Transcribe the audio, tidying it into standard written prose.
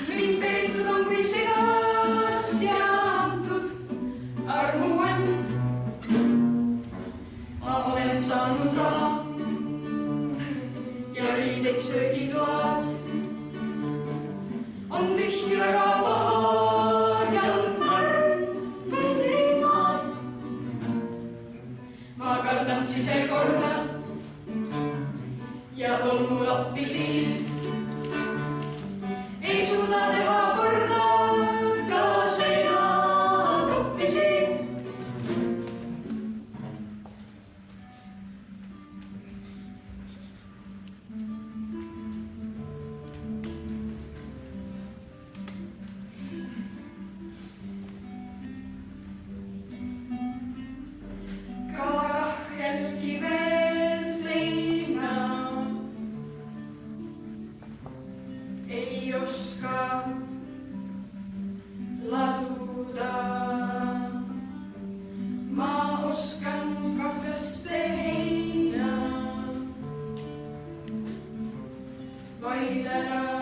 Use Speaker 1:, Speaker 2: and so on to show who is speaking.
Speaker 1: mind peetud on kui segast ja antud armuand. Ma olen saanud raha ja riideid söögitoad. On tihti väga pahar ja lõmmarm või riimad. Ma kardan sisekorda ja tolmulappi siit. Ei suuda teha korda ka seinakappi siit. Ei oska laduda. Ma oskan kakaste heina vaid ära